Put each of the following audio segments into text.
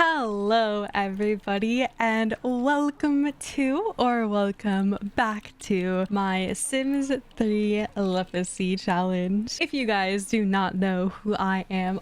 Hello everybody, and welcome back to my Sims 3 Lepacy challenge. If you guys do not know who I am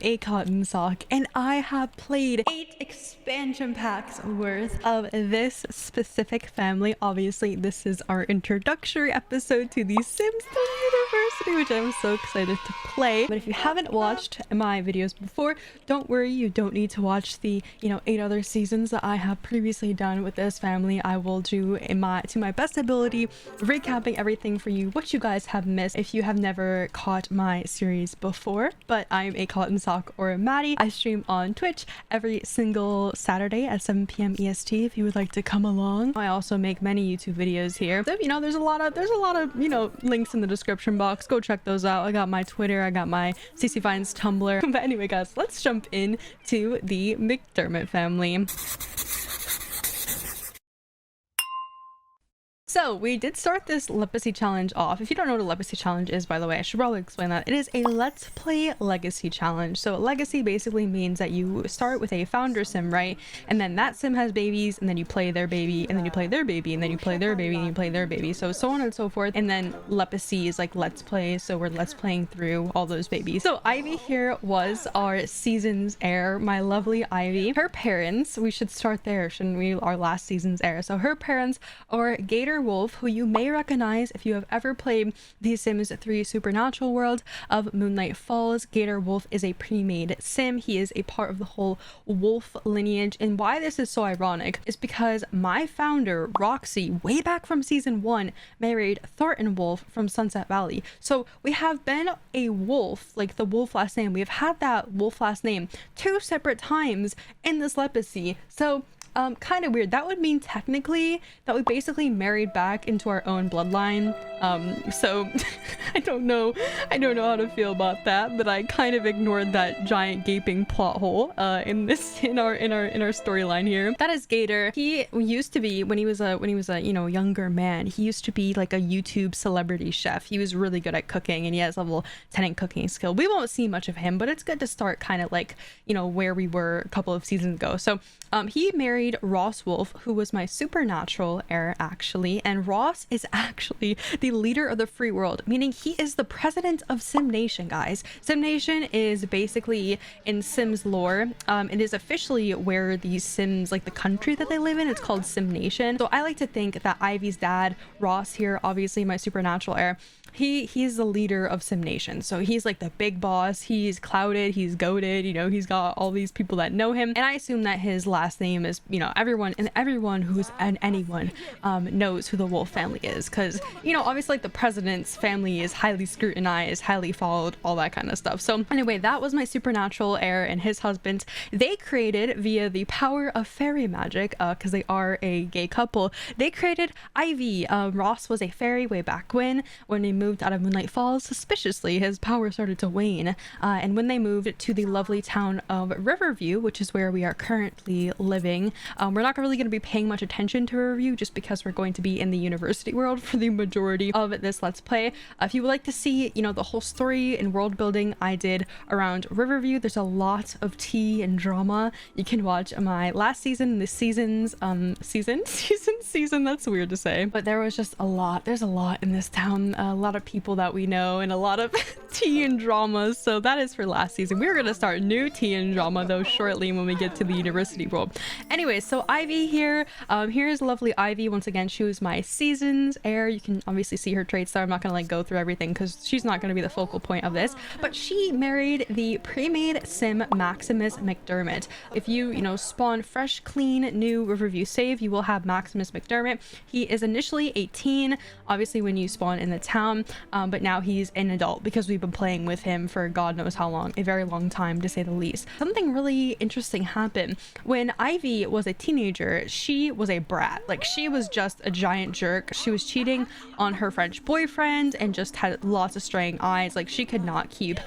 a cotton sock, and I have played 8 expansion packs worth of this specific family. Obviously this is our introductory episode to the Sims 3 University, which I'm so excited to play. But if you haven't watched my videos before, don't worry, you don't need to watch the 8 other seasons that I have previously done with this family. I will do to my best ability, recapping everything for you, what you guys have missed if you have never caught my series before. But I'm a cotton sock, or Maddie. I stream on Twitch every single Saturday at 7 p.m. EST if you would like to come along. I also make many YouTube videos here. So, there's a lot of links in the description box. Go check those out. I got my Twitter, I got my CC Vines Tumblr. But anyway guys, let's jump in to the McDermott family. So we did start this Lepacy challenge off. If you don't know what a Lepacy challenge is, by the way, I should probably explain that. It is a Let's Play Legacy challenge. So legacy basically means that you start with a founder sim, right? And then that sim has babies, and then you play their baby, and then you play their baby, and then you play their baby, and you play their baby. So on and so forth. And then Lepacy is like Let's Play. So we're Let's Playing through all those babies. So Ivy here was our season's heir, my lovely Ivy. Her parents, we should start there, shouldn't we? Our last season's heir. So her parents are Gator Wolf, who you may recognize if you have ever played the Sims 3 Supernatural world of Moonlight Falls. Gator Wolf is a pre-made sim. He is a part of the whole wolf lineage, and why this is so ironic is because my founder Roxy, way back from season 1, married Thornton Wolf from Sunset Valley. So we have been a wolf, like the wolf last name. We have had that wolf last name 2 separate times in this Lepacy. So kind of weird. That would mean technically that we basically married back into our own bloodline. So I don't know how to feel about that, but I kind of ignored that giant gaping plot hole in our storyline here. That is Gator. He used to be, when he was a younger man, he used to be like a YouTube celebrity chef. He was really good at cooking, and he has level 10 cooking skill. We won't see much of him, but it's good to start kind of like where we were a couple of seasons ago. So he married Ross Wolf, who was my supernatural heir actually, and Ross is actually the leader of the free world, meaning he is the president of Sim Nation, guys. Sim Nation is basically, in Sims lore, it is officially where the Sims, like the country that they live in, it's called Sim Nation. So I like to think that Ivy's dad, Ross here, obviously my supernatural heir, he's the leader of Sim Nation. So he's like the big boss. He's clouded, he's goated, he's got all these people that know him, and I assume that his last name is everyone who's anyone knows who the Wolf family is, because obviously like the president's family is highly scrutinized, highly followed, all that kind of stuff. So anyway, that was my supernatural heir and his husband. They created, via the power of fairy magic, because they are a gay couple, they created Ivy. Ross was a fairy way back when he moved out of Moonlight Falls. Suspiciously, his power started to wane, and when they moved to the lovely town of Riverview, which is where we are currently living, we're not really going to be paying much attention to Riverview just because we're going to be in the university world for the majority of this Let's Play. If you would like to see the whole story and world building I did around Riverview, there's a lot of tea and drama. You can watch my last season, this season's season, that's weird to say, but there was just there's a lot in this town, a lot of people that we know, and a lot of tea and drama. So that is for last season. We're going to start new tea and drama though shortly when we get to the university world. Anyway, so Ivy here, here's lovely Ivy. Once again, she was my season's heir. You can obviously see her traits there. I'm not gonna go through everything because she's not gonna be the focal point of this, but she married the pre-made sim Maximus McDermott. If you spawn fresh, clean, new Riverview save, you will have Maximus McDermott. He is initially 18, obviously when you spawn in the town, but now he's an adult because we've been playing with him for God knows how long, a very long time to say the least. Something really interesting happened when Ivy was a teenager. She was a brat. Like, she was just a giant jerk. She was cheating on her French boyfriend and just had lots of straying eyes. Like, she could not keep,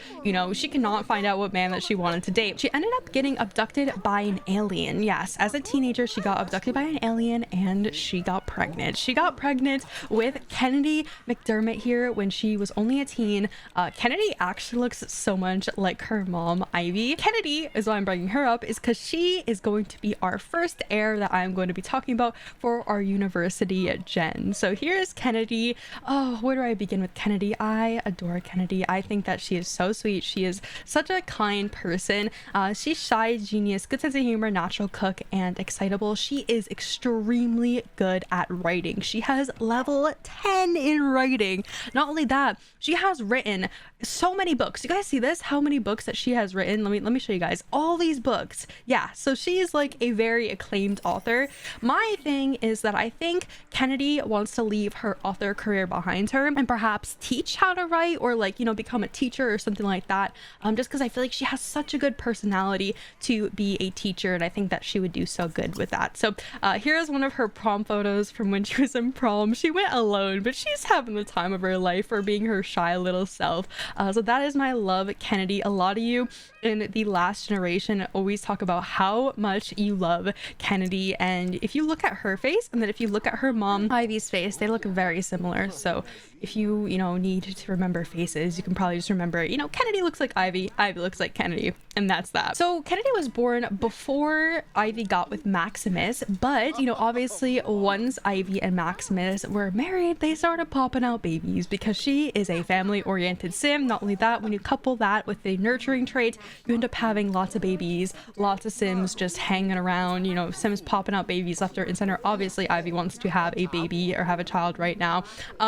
she could not find out what man that she wanted to date. She ended up getting abducted by an alien. Yes, as a teenager, she got abducted by an alien and she got pregnant. She got pregnant with Kennedi McDermott here. her when she was only a teen. Kennedi actually looks so much like her mom, Ivy. Kennedi is why I'm bringing her up, is because she is going to be our first heir that I'm going to be talking about for our university gen. So here's Kennedi. Oh, where do I begin with Kennedi? I adore Kennedi. I think that she is so sweet. She is such a kind person. She's shy, genius, good sense of humor, natural cook, and excitable. She is extremely good at writing. She has level 10 in writing. Not only that, she has written so many books. You guys see this? How many books that she has written? Let me show you guys all these books. Yeah, so she's like a very acclaimed author. My thing is that I think Kennedi wants to leave her author career behind her and perhaps teach how to write, or like, you know, become a teacher or something like that. Just because I feel like she has such a good personality to be a teacher, and I think that she would do so good with that. So here's one of her prom photos from when she was in prom. She went alone, but she's having the time of her life for being her shy little self. So that is my love, Kennedi. A lot of you in the last generation always talk about how much you love Kennedi, and if you look at her face and then if you look at her mom Ivy's face, they look very similar. So if you need to remember faces, you can probably just remember, Kennedi looks like Ivy, Ivy looks like Kennedi, and that's that. So Kennedi was born before Ivy got with Maximus, but obviously once Ivy and Maximus were married, they started popping out babies because she is a family-oriented sim. Not only that, when you couple that with the nurturing trait, you end up having lots of babies, lots of sims just hanging around, sims popping out babies left, right, and center. Obviously Ivy wants to have a baby or have a child right now.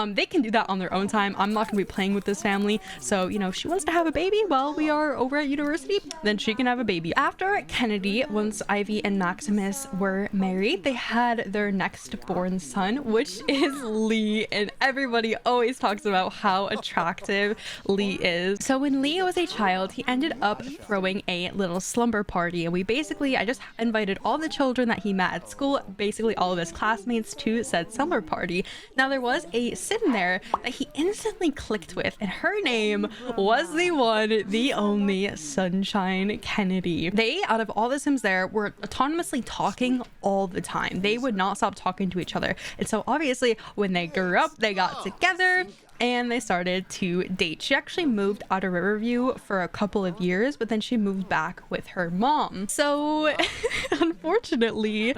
They can do that on their own time. I'm not going to be playing with this family, so she wants to have a baby while we are over at university, then she can have a baby. After Kennedi, once Ivy and Maximus were married, they had their next born son, which is Lee, and everybody always talks about how attractive Lee is. So when Lee was a child, he ended up throwing a little slumber party, and I just invited all the children that he met at school, basically all of his classmates, to said slumber party. Now there was a sim there that he instantly clicked with, and her name was the one, the only Sunshine Kennedi. They, out of all the sims there, were autonomously talking all the time. They would not stop talking to each other, and so obviously when they grew up, they got together and they started to date. She actually moved out of Riverview for a couple of years, but then she moved back with her mom. So unfortunately,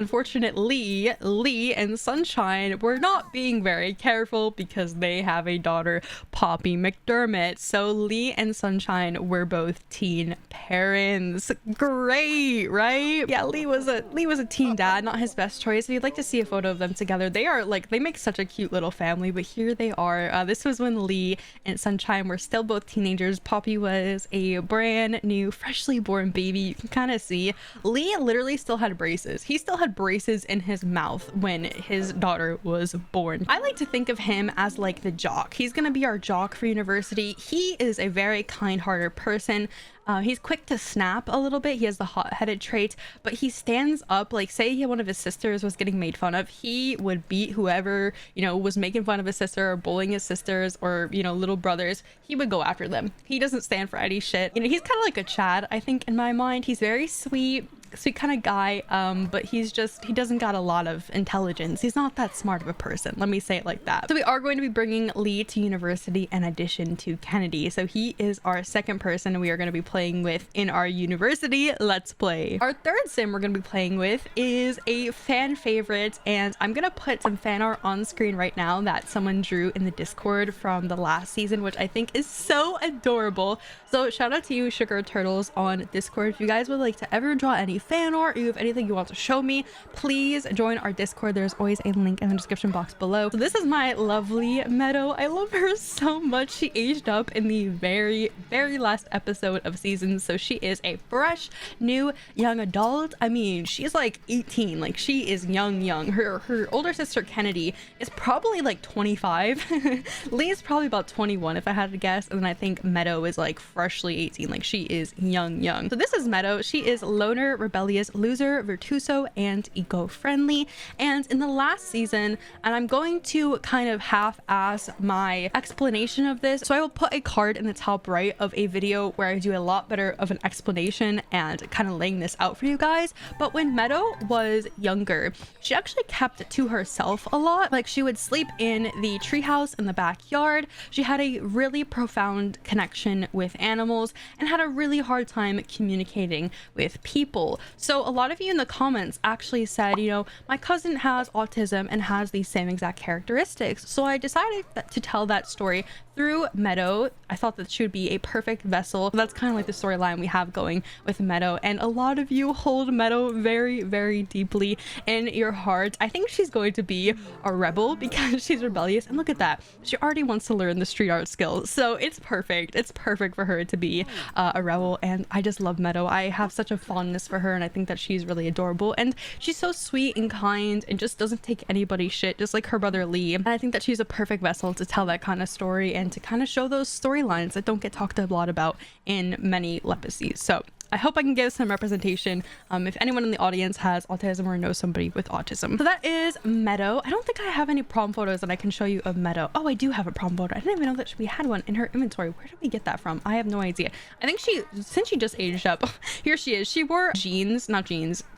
Lee and Sunshine were not being very careful because they have a daughter, Poppy McDermott. So Lee and Sunshine were both teen parents. Great, right? Yeah, Lee was a teen dad, not his best choice. If you'd like to see a photo of them together, they make such a cute little family, but here they are. This was when Lee and Sunshine were still both teenagers. Poppy was a brand new, freshly born baby. You can kind of see Lee literally still had braces. He still had braces in his mouth when his daughter was born. I like to think of him as like the jock. He's gonna be our jock for university. He is a very kind-hearted person. He's quick to snap a little bit. He has the hot-headed trait, but he stands up. Like, say one of his sisters was getting made fun of, he would beat whoever, was making fun of his sister or bullying his sisters or, little brothers. He would go after them. He doesn't stand for any shit. He's kind of like a Chad, I think, in my mind. He's very sweet kind of guy, but he doesn't got a lot of intelligence. He's not that smart of a person, let me say it like that. So we are going to be bringing Lee to university in addition to Kennedi. So he is our second person we are going to be playing with in our university let's play. Our third sim we're going to be playing with is a fan favorite, and I'm gonna put some fan art on screen right now that someone drew in the Discord from the last season, which I think is so adorable. So shout out to you, Sugar Turtles, on Discord. If you guys would like to ever draw any fan art, or you have anything you want to show me, please join our Discord. There's always a link in the description box below. So this is my lovely Meadow. I love her so much. She aged up in the very last episode of season, so she is a fresh new young adult. I mean, she's like 18, like she is young. Her older sister Kennedi is probably like 25. Lee is probably about 21 if I had to guess, and then I think Meadow is like freshly 18, like she is young. So this is Meadow. She is loner, rebellious, loser, virtuoso, and eco-friendly. And in the last season, and I'm going to kind of half-ass my explanation of this, so I will put a card in the top right of a video where I do a lot better of an explanation and kind of laying this out for you guys. But when Meadow was younger, she actually kept to herself a lot. Like, she would sleep in the treehouse in the backyard. She had a really profound connection with animals and had a really hard time communicating with people. So a lot of you in the comments actually said, you know, my cousin has autism and has these same exact characteristics. So I decided to tell that story through Meadow. I thought that she would be a perfect vessel. That's kind of like the storyline we have going with Meadow, and a lot of you hold Meadow very, very deeply in your heart. I think she's going to be a rebel because she's rebellious, and look at that, she already wants to learn the street art skills, so it's perfect. It's perfect for her to be a rebel, and I just love Meadow. I have such a fondness for her, and I think that she's really adorable, and she's so sweet and kind and just doesn't take anybody's shit, just like her brother Lee. And I think that she's a perfect vessel to tell that kind of story and to kind of show those storylines that don't get talked a lot about in many Lepacies. So I hope I can give some representation if anyone in the audience has autism or knows somebody with autism. So that is Meadow. I don't think I have any prom photos that I can show you of Meadow. Oh, I do have a prom photo. I didn't even know that we had one in her inventory. Where did we get that from? I have no idea. I think since she just aged up, here she is. She wore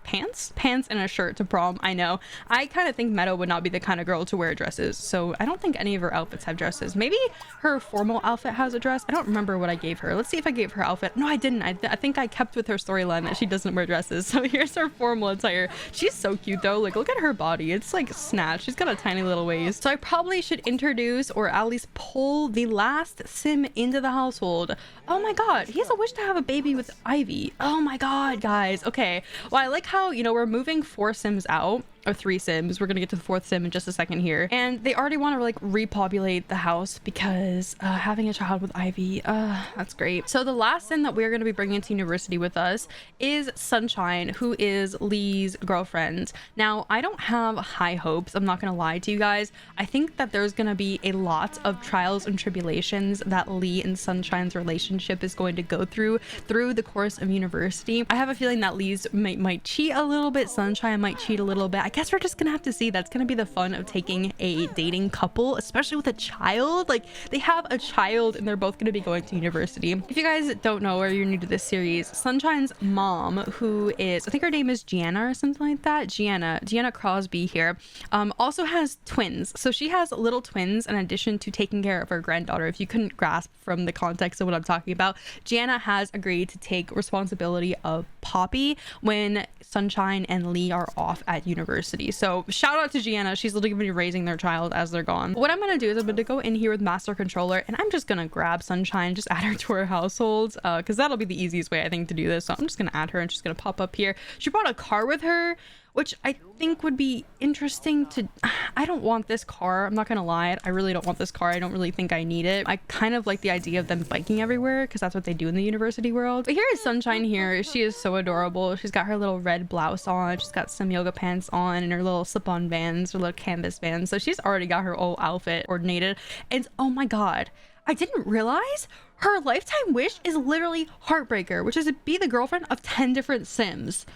pants and a shirt to prom. I know. I kind of think Meadow would not be the kind of girl to wear dresses, so I don't think any of her outfits have dresses. Maybe her formal outfit has a dress. I don't remember what I gave her. Let's see if I gave her outfit. No, I didn't. I think I kept with her storyline that she doesn't wear dresses. So here's her formal attire. She's so cute though. Like, look at her body. It's like snatched. She's got a tiny little waist. So I probably should introduce or at least pull the last sim into the household. Oh my god, he has a wish to have a baby with Ivy. Oh my god, guys. Okay, well, I like how, you know, we're moving 4 sims out, or 3 sims. We're gonna get to the 4th sim in just a second here, and they already want to like repopulate the house because having a child with Ivy, that's great. So the last sim that we're going to be bringing to university with us is Sunshine, who is Lee's girlfriend. Now, I don't have high hopes, I'm not gonna lie to you guys. I think that there's gonna be a lot of trials and tribulations that Lee and Sunshine's relationship is going to go through the course of university. I have a feeling that Lee's might cheat a little bit, Sunshine might cheat a little bit. I guess we're just gonna have to see. That's gonna be the fun of taking a dating couple, especially with a child. Like, they have a child and they're both gonna be going to university. If you guys don't know or you're new to this series, Sunshine's mom, who is, I think her name is Gianna or something like that, Gianna Crosby here, also has twins. So she has little twins in addition to taking care of her granddaughter. If you couldn't grasp from the context of what I'm talking about, Gianna has agreed to take responsibility of Poppy when Sunshine and Lee are off at university. So shout out to Gianna. She's literally gonna be raising their child as they're gone. What I'm gonna do is I'm gonna go in here with Master Controller, and I'm just gonna grab Sunshine, just add her to our household, because that'll be the easiest way, I think, to do this. So I'm just gonna add her and she's gonna pop up here. She brought a car with her, which I think would be interesting to... I don't want this car, I'm not gonna lie. I really don't want this car. I don't really think I need it. I kind of like the idea of them biking everywhere because that's what they do in the university world. But here is Sunshine here. She is so adorable. She's got her little red blouse on. She's got some yoga pants on and her little slip-on Vans, her little canvas Vans. So she's already got her whole outfit coordinated. And oh my god, I didn't realize her lifetime wish is literally Heartbreaker, which is to be the girlfriend of 10 different sims.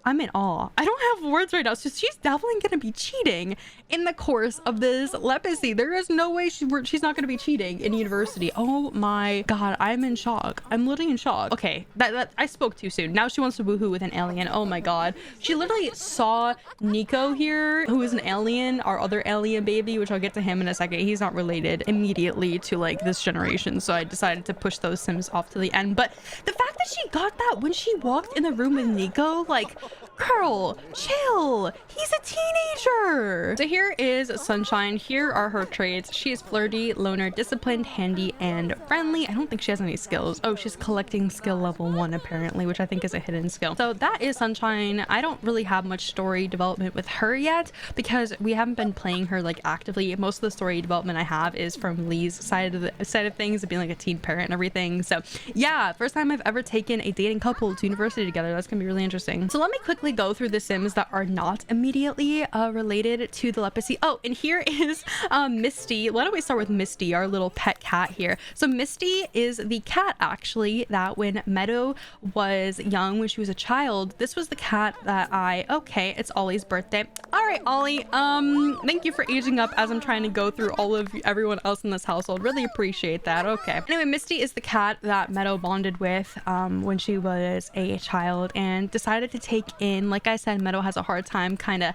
I'm in awe. I don't have words right now. So she's definitely going to be cheating in the course of this Lepacy. There is no way she's not going to be cheating in university. Oh my god, I'm in shock. I'm literally in shock. Okay, that I spoke too soon. Now she wants to woohoo with an alien. Oh my god. She literally saw Nico here, who is an alien, our other alien baby, which I'll get to him in a second. He's not related immediately to like this generation, so I decided to push those sims off to the end. But the fact that she got that when she walked in the room with Nico, like, girl, chill. He's a teenager. So here is Sunshine. Here are her traits. She is flirty, loner, disciplined, handy, and friendly. I don't think she has any skills. Oh, she's collecting skill level 1 apparently, which I think is a hidden skill. So that is Sunshine. I don't really have much story development with her yet because we haven't been playing her like actively. Most of the story development I have is from Lee's side of things, being like a teen parent and everything. So yeah, first time I've ever taken a dating couple to university together. That's gonna be really interesting. So let me quickly quickly go through the Sims that are not immediately related to the Lepacy. Oh, and here is Misty. Why don't we start with Misty, our little pet cat here. So Misty is the cat, actually, that when Meadow was young, when she was a child, this was the cat that okay, it's Ollie's birthday. All right, Ollie, thank you for aging up as I'm trying to go through all of everyone else in this household. Really appreciate that. Okay. Anyway, Misty is the cat that Meadow bonded with when she was a child and decided to take in, like I said, Meadow has a hard time Meadow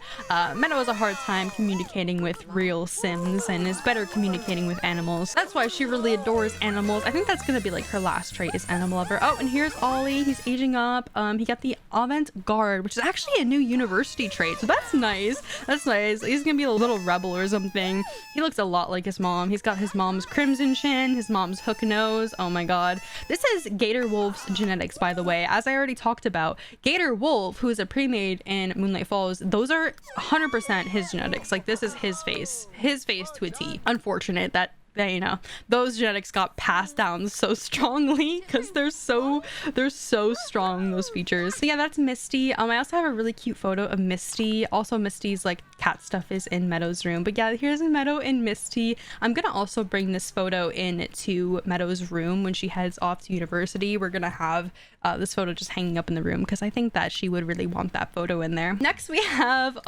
has a hard time communicating with real Sims and is better communicating with animals. That's why she really adores animals. I think that's gonna be like her last trait is animal lover. Oh, and here's Ollie. He's aging up. He got the avant-garde, which is actually a new university trait, so that's nice. That's nice. He's gonna be a little rebel or something. He looks a lot like his mom. He's got his mom's crimson chin, his mom's hook nose. Oh my god. This is Gator Wolf's genetics, by the way. As I already talked about, Gator Wolf, who is a pre-made in Moonlight Falls, those are 100% his genetics. Like, this is his face to a T. Unfortunate that you know, those genetics got passed down so strongly because they're so strong, those features. So yeah, that's Misty. I also have a really cute photo of Misty. Also, Misty's like cat stuff is in Meadow's room, but yeah, here's Meadow and Misty. I'm gonna also bring this photo into Meadow's room when she heads off to university. We're gonna have this photo just hanging up in the room because I think that she would really want that photo in there. Next we have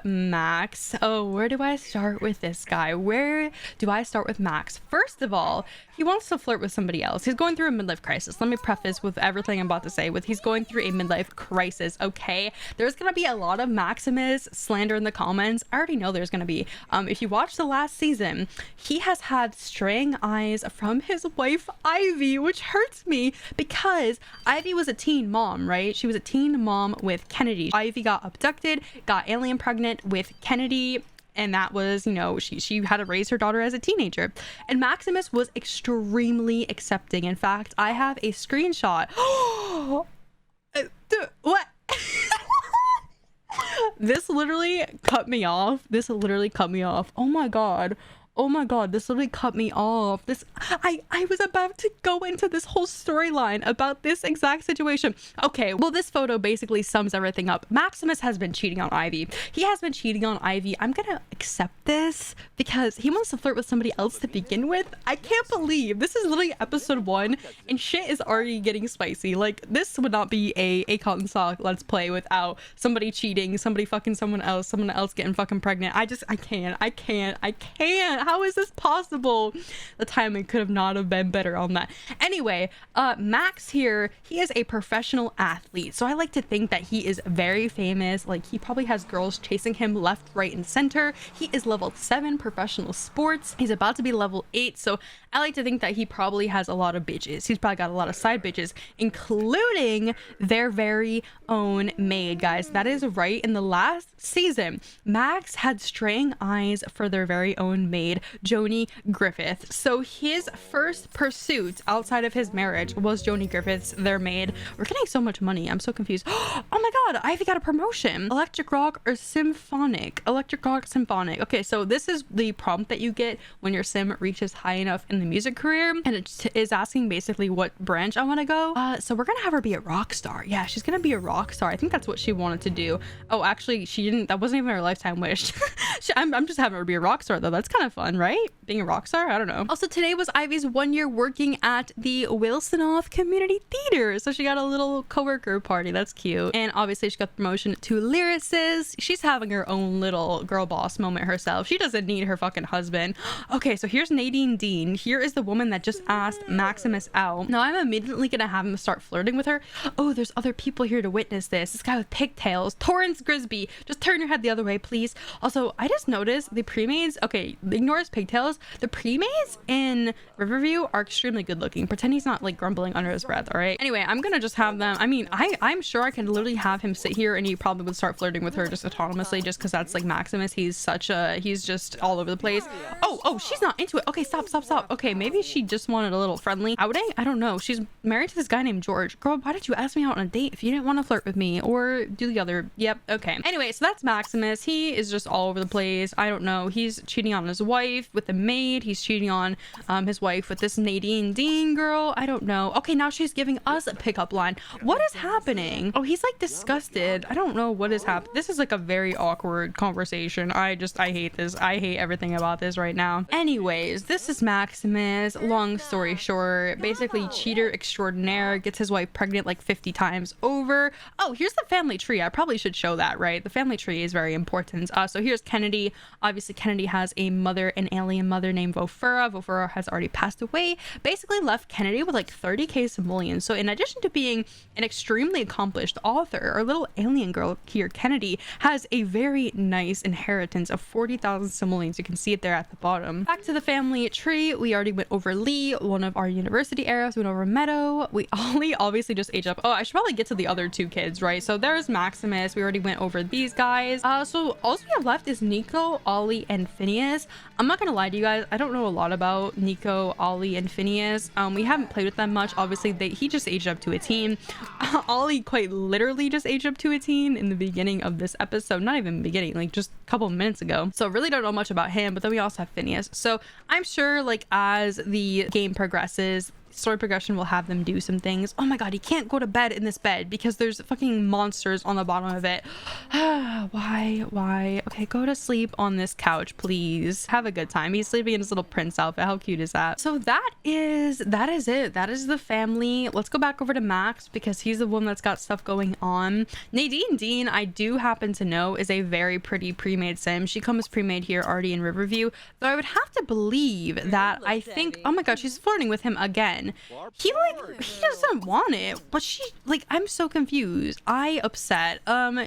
Max. Where do I start with this guy? Where do I start with Max? First of all, he wants to flirt with somebody else. He's going through a midlife crisis. Let me preface with everything I'm about to say with he's going through a midlife crisis. Okay, there's gonna be a lot of Maximus slander in the comments. I already know there's gonna be. If you watch the last season, he has had straying eyes from his wife Ivy, which hurts me because Ivy was a teen mom, right? She was a teen mom with Kennedi. Ivy got abducted, got alien pregnant with Kennedi, and that was, you know, she had to raise her daughter as a teenager. And Maximus was extremely accepting. In fact, I have a screenshot. What? This literally cut me off. Oh my god. Oh my god, this literally cut me off. I was about to go into this whole storyline about this exact situation. Okay, well, this photo basically sums everything up. Maximus has been cheating on Ivy. He has been cheating on Ivy. I'm gonna accept this because he wants to flirt with somebody else to begin with. I can't believe this is literally episode 1 and shit is already getting spicy. Like, this would not be a cotton sock let's play without somebody cheating, somebody fucking someone else getting fucking pregnant. I can't. How is this possible? The timing could have not have been better on that. Anyway, Max here, he is a professional athlete. So I like to think that he is very famous. Like, he probably has girls chasing him left, right, and center. He is level 7 professional sports. He's about to be level 8. So I like to think that he probably has a lot of bitches. He's probably got a lot of side bitches, including their very own maid, guys. That is right. In the last season, Max had straying eyes for their very own maid, Joni Griffith. So his first pursuit outside of his marriage was Joni Griffith's, their maid. We're getting so much money. I'm so confused. Oh my god, Ivy got a promotion. Electric rock or symphonic? Electric rock, symphonic. Okay, so this is the prompt that you get when your sim reaches high enough in the music career, and it is asking basically what branch I want to go. So we're gonna have her be a rock star. Yeah, she's gonna be a rock star. I think that's what she wanted to do. Oh, actually, she didn't. That wasn't even her lifetime wish. I'm just having her be a rock star though. That's kind of fun, right? Being a rock star. I don't know. Also, today was Ivy's 1 year working at the Wilsonoff Community Theater, so she got a little coworker party. That's cute. And obviously, she got the promotion to lyricist. She's having her own little girl boss moment herself. She doesn't need her fucking husband. Okay, so here's Nadine Dean. Here is the woman that just asked Maximus out. Now I'm immediately gonna have him start flirting with her. Oh, there's other people here to witness this. This guy with pigtails, Torrance Grisby. Just turn your head the other way, please. Also, I just noticed the pre-maids. Okay, ignore his pigtails. The pre-maids in Riverview are extremely good looking. Pretend he's not like grumbling under his breath. All right. Anyway, I'm gonna just have them. I mean, I'm sure I can literally have him sit here and he probably would start flirting with her just autonomously, just because that's like Maximus. He's just all over the place. Oh, she's not into it. Okay, stop. Okay, maybe she just wanted a little friendly outing. I don't know. She's married to this guy named George. Girl, why did you ask me out on a date if you didn't want to flirt with me or do the other? Yep. Okay. Anyway, so that's Maximus. He is just all over the place. I don't know. He's cheating on his wife with the maid. He's cheating on his wife with this Nadine Dean girl. I don't know. Okay, now she's giving us a pickup line. What is happening? Oh, he's like disgusted. I don't know what is happening. This is like a very awkward conversation. I hate this. I hate everything about this right now. Anyways, this is Maximus. Long story short, basically cheater extraordinaire, gets his wife pregnant like 50 times over. Oh, here's the family tree. I probably should show that, right? The family tree is very important. So here's Kennedi. Obviously, Kennedi has a mother, an alien mother named Vofura. Vofura has already passed away. Basically left Kennedi with like 30k simoleons. So in addition to being an extremely accomplished author, our little alien girl here, Kennedi, has a very nice inheritance of 40,000 simoleons. You can see it there at the bottom. Back to the family tree. We already went over Lee, one of our university eras. We went over Meadow. We Ollie obviously just aged up. Oh, I should probably get to the other two kids, right? So there's Maximus. We already went over these guys. So all we have left is Nico, Ollie, and Phineas. I'm not gonna lie to you guys, I don't know a lot about Nico, Ollie, and Phineas. We haven't played with them much. Obviously, he just aged up to a teen. Ollie quite literally just aged up to a teen in the beginning of this episode. Not even beginning, like just a couple minutes ago. So really don't know much about him, but then we also have Phineas. So I'm sure like as the game progresses, story progression will have them do some things. Oh my god, he can't go to bed in this bed because there's fucking monsters on the bottom of it. Why? Okay, go to sleep on this couch, please. Have a good time. He's sleeping in his little prince outfit. How cute is that? So that is it. That is the family. Let's go back over to Max because he's the one that's got stuff going on. Nadine Dean, I do happen to know, is a very pretty pre-made sim. She comes pre-made here already in Riverview, though I would have to believe that I think, oh my god, she's flirting with him again. He doesn't want it, but she like, I'm so confused. Upset.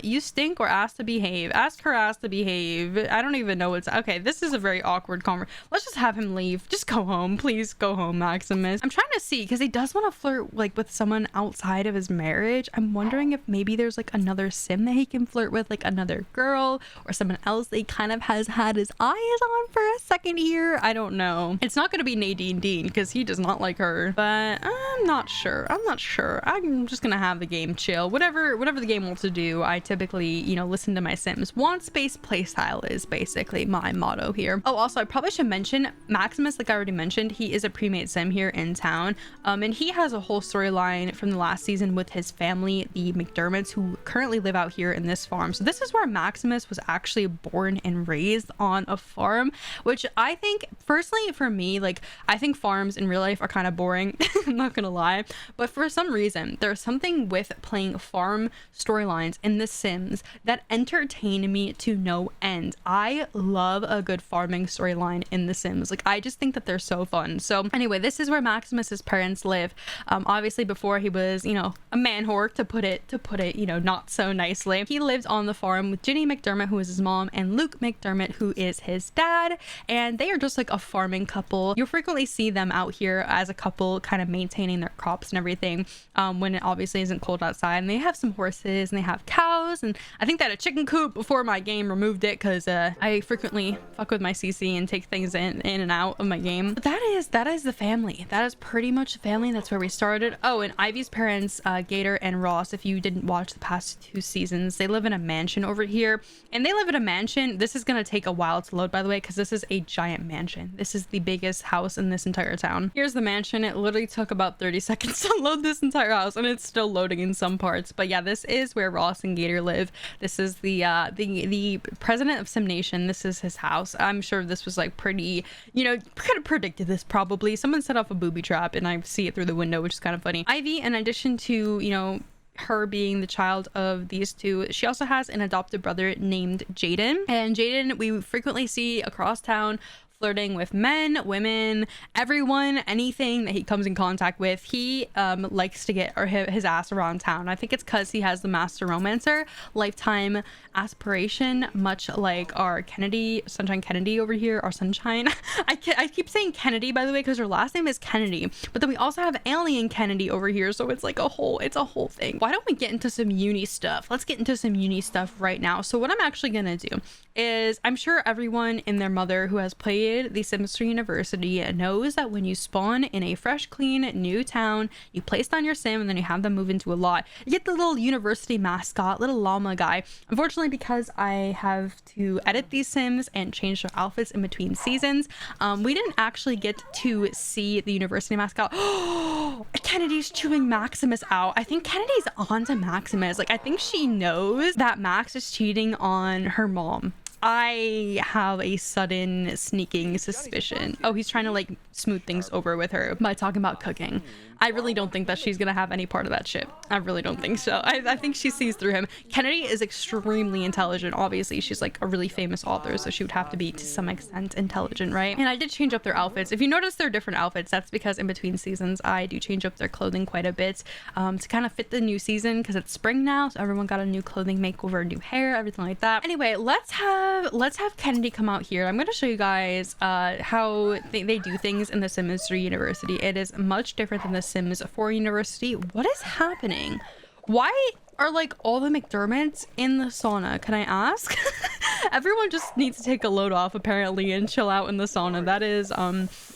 You stink or ask to behave. Ask her ass to behave. I don't even know what's okay. This is a very awkward conversation. Let's just have him leave. Just go home, please. Go home, Maximus. I'm trying to see because he does want to flirt like with someone outside of his marriage. I'm wondering if maybe there's like another sim that he can flirt with, like another girl or someone else that he kind of has had his eyes on for a second here. I don't know. It's not going to be Nadine Dean because he does not like her. But I'm not sure. I'm just gonna have the game chill. Whatever the game wants to do, I typically, you know, listen to my sims. Want space playstyle is basically my motto here. Oh, also I probably should mention Maximus, like I already mentioned, he is a pre-made sim here in town. And he has a whole storyline from the last season with his family, the McDermotts, who currently live out here in this farm. So this is where Maximus was actually born and raised, on a farm, which I think, personally for me, like I think farms in real life are kind of boring. I'm not gonna lie, but for some reason there's something with playing farm storylines in The Sims that entertain me to no end. I love a good farming storyline in The Sims. Like I just think that they're so fun. So anyway, this is where Maximus's parents live. Obviously before he was, you know, a man whore, to put it, you know, not so nicely. He lives on the farm with Ginny McDermott, who is his mom, and Luke McDermott, who is his dad, and they are just like a farming couple. You'll frequently see them out here as a couple kind of maintaining their crops and everything when it obviously isn't cold outside. And they have some horses and they have cows, and I think that a chicken coop before my game removed it because I frequently fuck with my CC and take things in and out of my game. But that is the family. That is pretty much the family. That's where we started. Oh, and Ivy's parents, Gator and Ross, if you didn't watch the past 2 seasons, they live in a mansion over here, and they live in a mansion. This is gonna take a while to load, by the way, because this is a giant mansion. This is the biggest house in this entire town. Here's the mansion. It literally took about 30 seconds to load this entire house, and it's still loading in some parts. But yeah, this is where Ross and Gator live. This is the president of Sim Nation. This is his house. I'm sure this was like pretty, you know, could have predicted this probably. Someone set off a booby trap and I see it through the window, which is kind of funny. Ivy, in addition to, you know, her being the child of these two, she also has an adopted brother named Jaden, and Jaden we frequently see across town flirting with men, women, everyone, anything that he comes in contact with. He likes to get his ass around town. I think it's because he has the master romancer lifetime aspiration, much like our Sunshine Kennedi over here, our Sunshine. I keep saying Kennedi, by the way, because her last name is Kennedy, but then we also have Alien Kennedy over here, so it's like a whole thing. Why don't we get into some uni stuff? Let's get into some uni stuff right now. So what I'm actually gonna do is, I'm sure everyone and their mother who has played played The Sims 3 University knows that when you spawn in a fresh, clean, new town, you place down your sim and then you have them move into a lot. You get the little university mascot, little llama guy. Unfortunately, because I have to edit these sims and change their outfits in between seasons, we didn't actually get to see the university mascot. Kennedy's chewing Maximus out. I think Kennedy's on to Maximus. Like, I think she knows that Max is cheating on her mom. I have a sudden sneaking suspicion. Oh, he's trying to like smooth things over with her by talking about cooking. I really don't think that she's gonna have any part of that shit. I really don't think so. I think she sees through him. Kennedi is extremely intelligent. Obviously, she's like a really famous author, so she would have to be to some extent intelligent, right? And I did change up their outfits. If you notice they're different outfits, that's because in between seasons, I do change up their clothing quite a bit to kind of fit the new season, because it's spring now, so everyone got a new clothing makeover, new hair, everything like that. Anyway, let's have Kennedi come out here. I'm going to show you guys how they do things in the Sims 3 University. It is much different than the Sims 4 University. What is happening? Why are like all the McDermotts in the sauna? Can I ask? Everyone just needs to take a load off apparently and chill out in the sauna. That is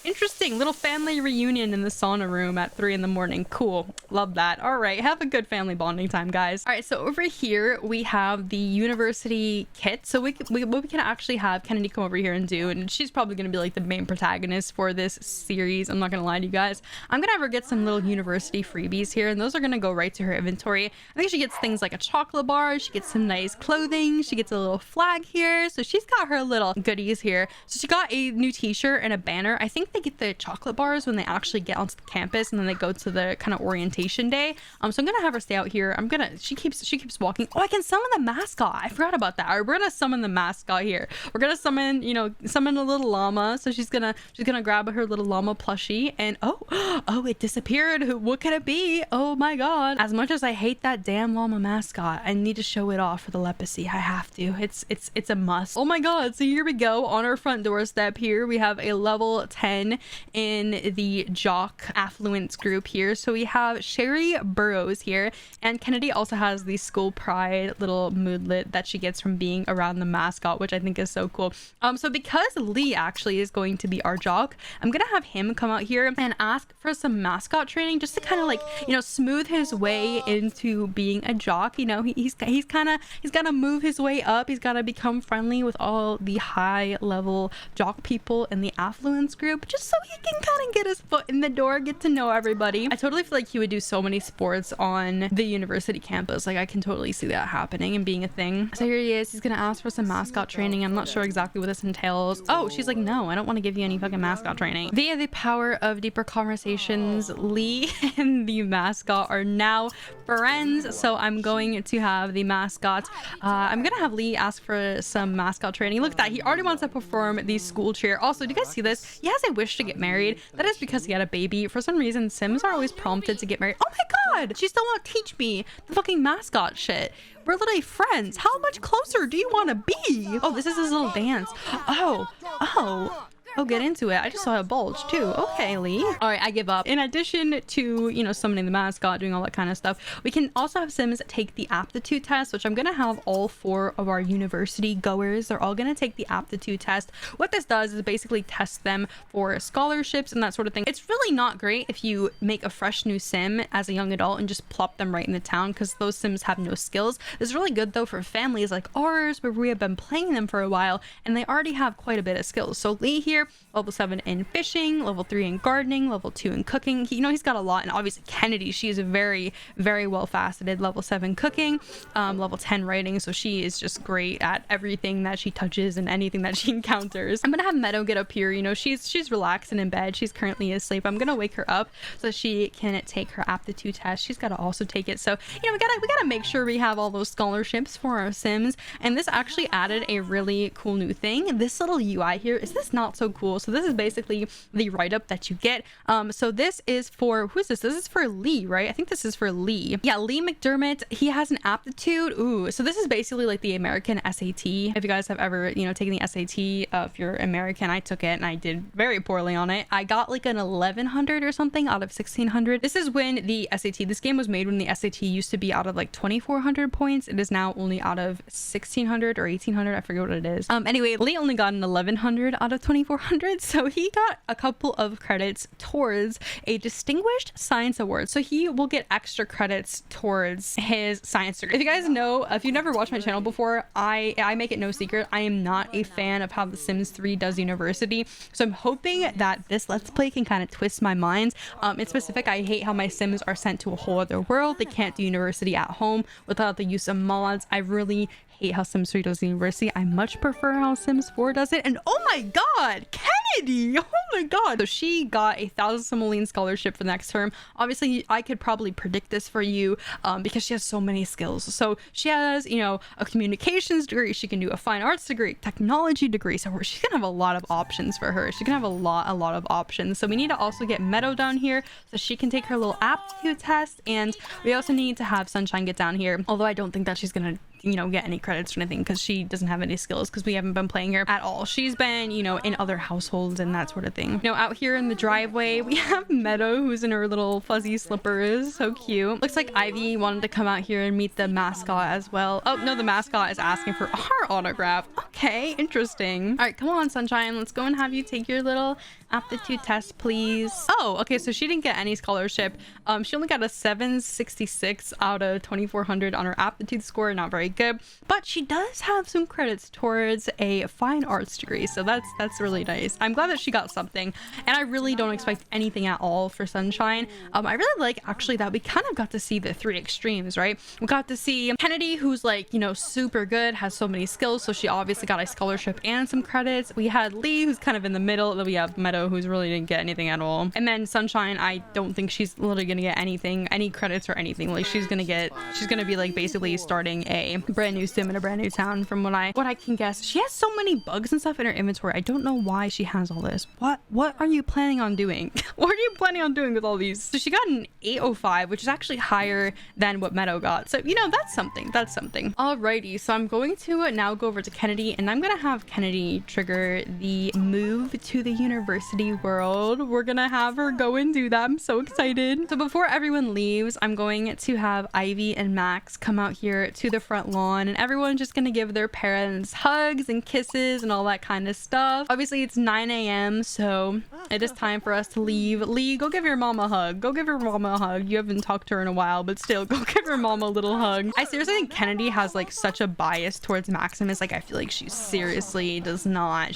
interesting. Little family reunion in the sauna room at 3 in the morning. Cool. Love that. All right, have a good family bonding time, guys. All right, so over here we have the university kit. So what we can actually have Kennedi come over here and do, and she's probably going to be like the main protagonist for this series. I'm not gonna lie to you guys. I'm gonna have her get some little university freebies here, and those are gonna go right to her inventory. I think she gets things like a chocolate bar, she gets some nice clothing, she gets a little flag here, so she's got her little goodies here. So she got a new t-shirt and a banner. I think they get the chocolate bars when they actually get onto the campus, and then they go to the kind of orientation day. So I'm gonna have her stay out here. She keeps walking. Oh, I can summon the mascot. I forgot about that. All right, we're gonna summon the mascot here. We're gonna summon a little llama. So she's gonna grab her little llama plushie, and oh, it disappeared. What could it be? Oh my god. As much as I hate that damn llama mascot, I need to show it off for the Lepacy. I have to. It's a must. Oh my god. So here we go. On our front doorstep here, we have a level 10 in the jock affluence group here. So we have Sherry Burrows here, and Kennedi also has the school pride little moodlet that she gets from being around the mascot, which I think is so cool. So because Lee actually is going to be our jock, I'm gonna have him come out here and ask for some mascot training, just to kind of like, smooth his way into being a jock. He's gotta move his way up. He's gotta become friendly with all the high level jock people in the affluence group, just so he can kind of get his foot in the door, get to know everybody. I totally feel like he would do so many sports on the university campus. Like, I can totally see that happening and being a thing. So here he is. He's gonna ask for some mascot training. I'm not sure exactly what this entails. Oh, she's like, no, I don't want to give you any fucking mascot training. Via the power of deeper conversations, Lee and the mascot are now friends. So I'm going to have the mascot. I'm gonna have Lee ask for some mascot training. Look at that. He already wants to perform the school cheer. Also, do you guys see this? He has a wish to get married. That is because he had a baby. For some reason, Sims are always prompted to get married. Oh my god! She still won't teach me the fucking mascot shit. We're literally friends. How much closer do you want to be? Oh, this is his little dance. Oh, get into it. I just saw a bulge too. Okay, Lee. All right, I give up. In addition to, summoning the mascot, doing all that kind of stuff, we can also have Sims take the aptitude test, which I'm going to have all 4 of our university goers. They're all going to take the aptitude test. What this does is basically test them for scholarships and that sort of thing. It's really not great if you make a fresh new Sim as a young adult and just plop them right in the town, because those Sims have no skills. It's really good though for families like ours, where we have been playing them for a while and they already have quite a bit of skills. So Lee here, level 7 in fishing, level 3 in gardening, level 2 in cooking. He's got a lot. And obviously Kennedi, she is very, very well faceted. Level 7 cooking, level 10 writing. So she is just great at everything that she touches and anything that she encounters. I'm gonna have Meadow get up here. She's relaxing in bed. She's currently asleep. I'm gonna wake her up so she can take her aptitude test. She's gotta also take it. So we gotta make sure we have all those scholarships for our Sims. And this actually added a really cool new thing. This little UI here, is this not so cool? So this is basically the write-up that you get. So this is for, who is this? This is for Lee, right? I think this is for Lee. Yeah, Lee McDermott. He has an aptitude. Ooh, so this is basically like the American SAT. If you guys have ever, taken the SAT, if you're American, I took it and I did very poorly on it. I got like an 1100 or something out of 1600. This is when the SAT, this game was made when the SAT used to be out of like 2400 points. It is now only out of 1600 or 1800. I forget what it is. Anyway, Lee only got an 1100 out of 2400. 2400. So he got a couple of credits towards a distinguished science award. So he will get extra credits towards his science degree. If you guys know, if you've never watched my channel before, I make it no secret, I am not a fan of how The Sims 3 does university. So I'm hoping that this Let's Play can kind of twist my mind. In specific, I hate how my Sims are sent to a whole other world. They can't do university at home without the use of mods. I really hate how Sims 3 does university. I much prefer how Sims 4 does it. And oh my god, Kennedi! Oh my god! So she got a 1,000 simoleon scholarship for the next term. Obviously, I could probably predict this for you because she has so many skills. So she has, you know, a communications degree. She can do a fine arts degree, technology degree. So she's gonna have a lot of options for her. She can have a lot of options. So we need to also get Meadow down here so she can take her little aptitude test. And we also need to have Sunshine get down here. Although I don't think that she's gonna, you know, get any credits or anything because she doesn't have any skills because we haven't been playing her at all. She's been, you know, in other households and that sort of thing. You know, out here in the driveway we have Meadow, who's in her little fuzzy slippers. So cute. Looks like Ivy wanted to come out here and meet the mascot as well. Oh no, the mascot is asking for our autograph. Okay, interesting. All right, come on Sunshine, let's go and have you take your little aptitude test, please. Oh, okay, so she didn't get any scholarship. She only got a 766 out of 2400 on her aptitude score. Not very good, but she does have some credits towards a fine arts degree, so that's really nice. I'm glad that she got something, and I really don't expect anything at all for Sunshine. I really like actually that we kind of got to see the three extremes, right? We got to see Kennedi, who's like, you know, super good, has so many skills, so she obviously got a scholarship and some credits. We had Lee, who's kind of in the middle, then we have Meadow, who's really didn't get anything at all, and then Sunshine, I don't think she's literally gonna get anything, any credits or anything. Like she's gonna be like basically starting a brand new sim in a brand new town from what I can guess. She has so many bugs and stuff in her inventory. I don't know why she has all this. What are you planning on doing? What are you planning on doing with all these? So she got an 805, which is actually higher than what Meadow got. So, you know, that's something. Alrighty, so I'm going to now go over to Kennedi, and I'm gonna have Kennedi trigger the move to the university world. We're gonna have her go and do that. I'm so excited. So before everyone leaves, I'm going to have Ivy and Max come out here to the front lawn, and everyone's just gonna give their parents hugs and kisses and all that kind of stuff. Obviously it's 9 a.m. so it is time for us to leave. Lee, go give your mom a hug. Go give your mama a hug. You haven't talked to her in a while, but still, go give your mom a little hug. I seriously think Kennedi has like such a bias towards Maximus. Like I feel like she seriously does not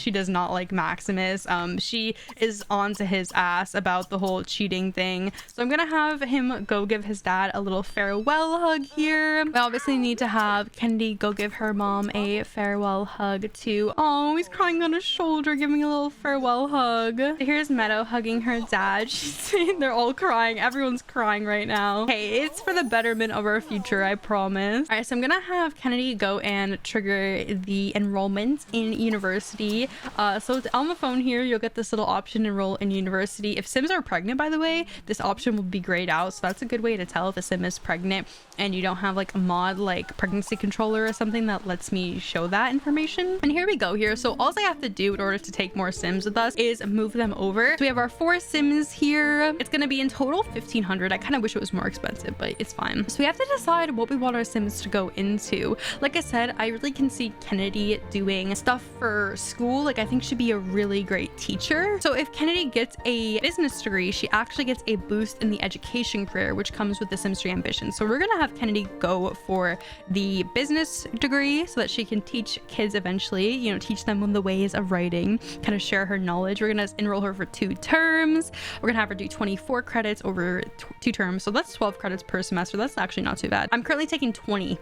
like Maximus. She is onto his ass about the whole cheating thing. So I'm gonna have him go give his dad a little farewell hug here. We obviously need to have Kennedi go give her mom a farewell hug too. Oh, he's crying on his shoulder, giving a little farewell hug. Here's Meadow hugging her dad. She's saying they're all crying. Everyone's crying right now. Hey, it's for the betterment of our future, I promise. All right, so I'm gonna have Kennedi go and trigger the enrollment in university. So on the phone here, you'll get this little option, enroll in university. If Sims are pregnant, by the way, this option will be grayed out. So that's a good way to tell if a Sim is pregnant and you don't have like a mod like pregnancy controller or something that lets me show that information. And here we go here. So all I have to do in order to take more Sims with us is move them over. So we have our 4 Sims here. It's gonna be in total 1,500. I kind of wish it was more expensive, but it's fine. So we have to decide what we want our Sims to go into. Like I said, I really can see Kennedi doing stuff for school. Like I think she'd be a really great teacher. So if Kennedi gets a business degree, she actually gets a boost in the education career, which comes with the Sims 3 ambition. So we're gonna have Kennedi go for the business degree so that she can teach kids eventually, you know, teach them the ways of writing, kind of share her knowledge. We're gonna enroll her for 2 terms. We're gonna have her do 24 credits over 2 terms. So that's 12 credits per semester. That's actually not too bad. I'm currently taking 20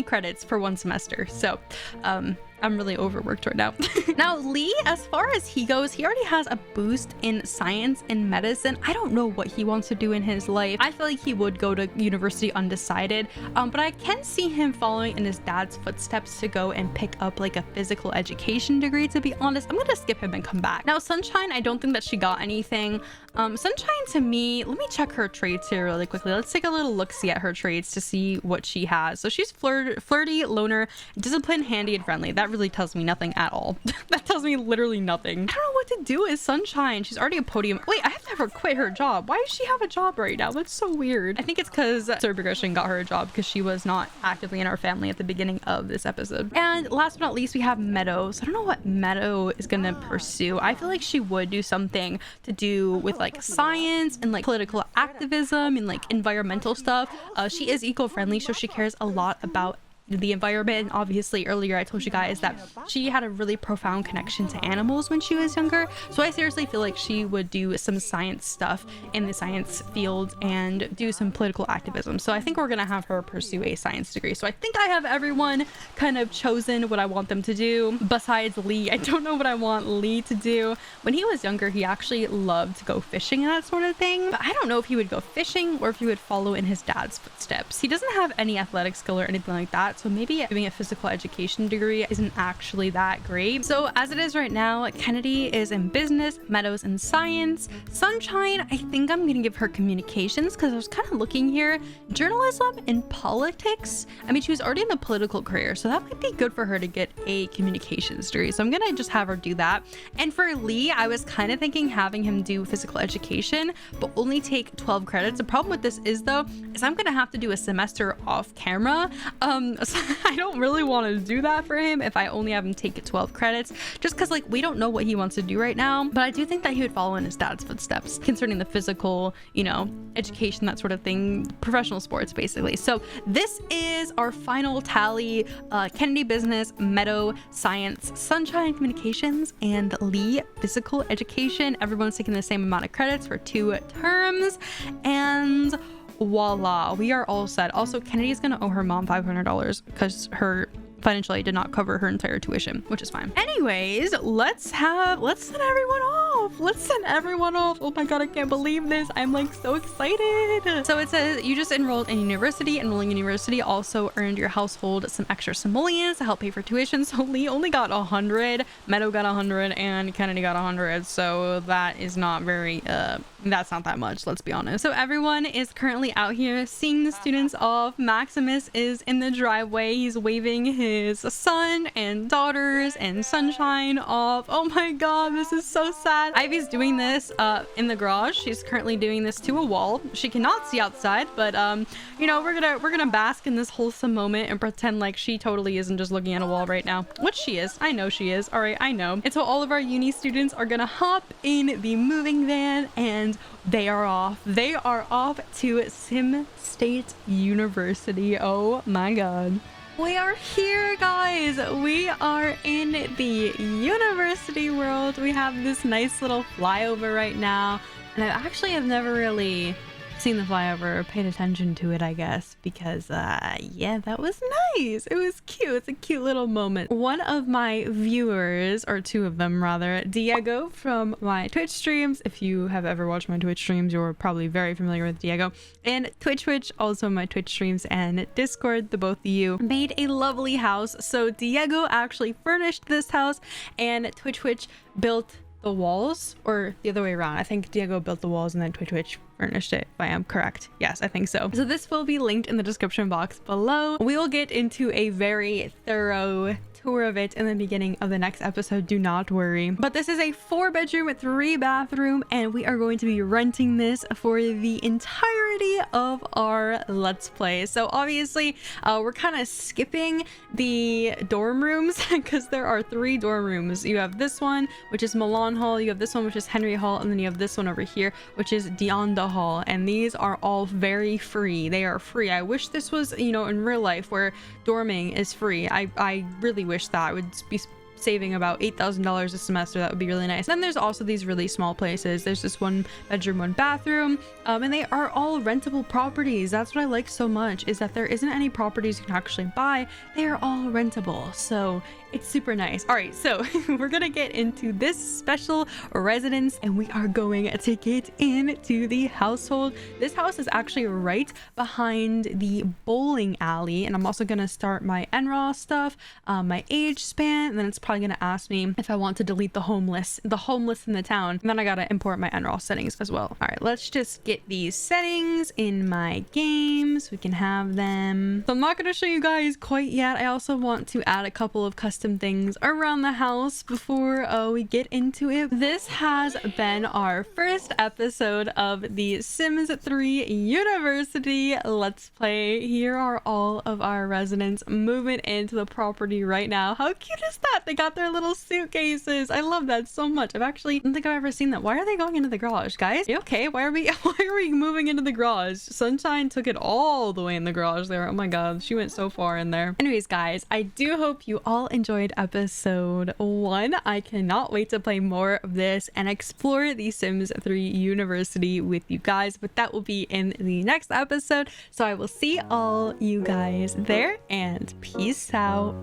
credits for 1 semester. So, I'm really overworked right now. Now, Lee, as far as he goes, he already has a boost in science and medicine. I don't know what he wants to do in his life. I feel like he would go to university undecided, but I can see him following in his dad's footsteps to go and pick up like a physical education degree. To be honest, I'm gonna skip him and come back. Now, Sunshine, I don't think that she got anything. Sunshine, to me, let me check her traits here really quickly. Let's take a little look-see at her traits to see what she has. So she's flirty, loner, disciplined, handy, and friendly. That that really tells me nothing at all. That tells me literally nothing. I don't know what to do with Sunshine. She's already a podium. Wait, I have to have her quit her job. Why does she have a job right now? That's so weird. I think it's because Sir Progression got her a job because she was not actively in our family at the beginning of this episode. And last but not least, we have Meadow. So I don't know what Meadow is gonna pursue. I feel like she would do something to do with like science and like political activism and like environmental stuff. She is eco-friendly, so she cares a lot about the environment. Obviously earlier I told you guys that she had a really profound connection to animals when she was younger, so I seriously feel like she would do some science stuff in the science field and do some political activism. So I think we're gonna have her pursue a science degree. So I think I have everyone kind of chosen what I want them to do besides Lee. I don't know what I want Lee to do. When he was younger, he actually loved to go fishing and that sort of thing, but I don't know if he would go fishing or if he would follow in his dad's footsteps. He doesn't have any athletic skill or anything like that, so maybe doing a physical education degree isn't actually that great. So as it is right now, Kennedi is in business, Meadow's in science. Sunshine, I think I'm gonna give her communications because I was kind of looking here. Journalism and politics. I mean, she was already in the political career, so that might be good for her to get a communications degree. So I'm gonna just have her do that. And for Lee, I was kind of thinking having him do physical education, but only take 12 credits. The problem with this is though, is I'm gonna have to do a semester off camera. So I don't really want to do that for him if I only have him take 12 credits, just because like we don't know what he wants to do right now. But I do think that he would follow in his dad's footsteps concerning the physical, you know, education, that sort of thing, professional sports basically. So this is our final tally. Kennedi business, Meadow science, Sunshine communications, and Lee physical education. Everyone's taking the same amount of credits for 2 terms, and voila, we are all set. Also, Kennedy is gonna owe her mom $500 because her financial aid did not cover her entire tuition, which is fine. Anyways, let's send everyone off. Let's send everyone off. Oh my god, I can't believe this. I'm like so excited. So it says you just enrolled in university. Enrolling in university also earned your household some extra simoleons to help pay for tuition. So Lee only got 100, Meadow got 100, and Kennedy got 100. So that is not very that's not that much, let's be honest. So everyone is currently out here seeing the students off. Maximus is in the driveway. He's waving his son and daughters and Sunshine off. Oh my god, this is so sad. Ivy's doing this in the garage. She's currently doing this to a wall. She cannot see outside, but you know, we're gonna bask in this wholesome moment and pretend like she totally isn't just looking at a wall right now, which she is. I know she is. All right, I know. And so all of our uni students are gonna hop in the moving van and they are off. They are off to Sim State University. Oh my god. We are here, guys. We are in the university world. We have this nice little flyover right now. And I actually have never really seen the flyover or paid attention to it, I guess, because yeah, that was nice. It was cute. It's a cute little moment. One of my viewers, or 2 of them rather, Diego from my Twitch streams, if you have ever watched my Twitch streams, you're probably very familiar with Diego, and Twitch, also my Twitch streams and Discord, the both of you, made a lovely house. So Diego actually furnished this house and Twitch built the walls, or the other way around. I think Diego built the walls and then Twitch furnished it, if I am correct. Yes, I think so. So this will be linked in the description box below. We will get into a very thorough tour of it in the beginning of the next episode, do not worry. But this is a 4-bedroom with 3-bathroom, and we are going to be renting this for the entirety of our let's play. So obviously we're kind of skipping the dorm rooms because there are 3 dorm rooms. You have this one, which is Milan Hall, you have this one, which is Henry Hall, and then you have this one over here, which is Deonda Hall, and these are all very free. They are free. I wish this was, you know, in real life where dorming is free. I really wish that I would be saving about $8,000 a semester. That would be really nice. Then there's also these really small places. There's this 1-bedroom, 1-bathroom, and they are all rentable properties. That's what I like so much, is that there isn't any properties you can actually buy. They are all rentable, so it's super nice. All right, so we're gonna get into this special residence and we are going to get into the household. This house is actually right behind the bowling alley, and I'm also gonna start my NRAW stuff, my age span, and then it's probably gonna ask me if I want to delete the homeless in the town. And then I gotta import my NROL settings as well. All right, let's just get these settings in my games. We can have them. So I'm not gonna show you guys quite yet. I also want to add a couple of custom things around the house before we get into it. This has been our first episode of the Sims 3 University Let's Play. Here are all of our residents moving into the property right now. How cute is that? They got their little suitcases. I love that so much. I don't think I've ever seen that. Why are they going into the garage, guys? You okay? Why are we moving into the garage? Sunshine took it all the way in the garage there. Oh my god, she went so far in there. Anyways, guys, I do hope you all enjoyed episode 1. I cannot wait to play more of this and explore the Sims 3 University with you guys, but that will be in the next episode. So I will see all you guys there, and peace out.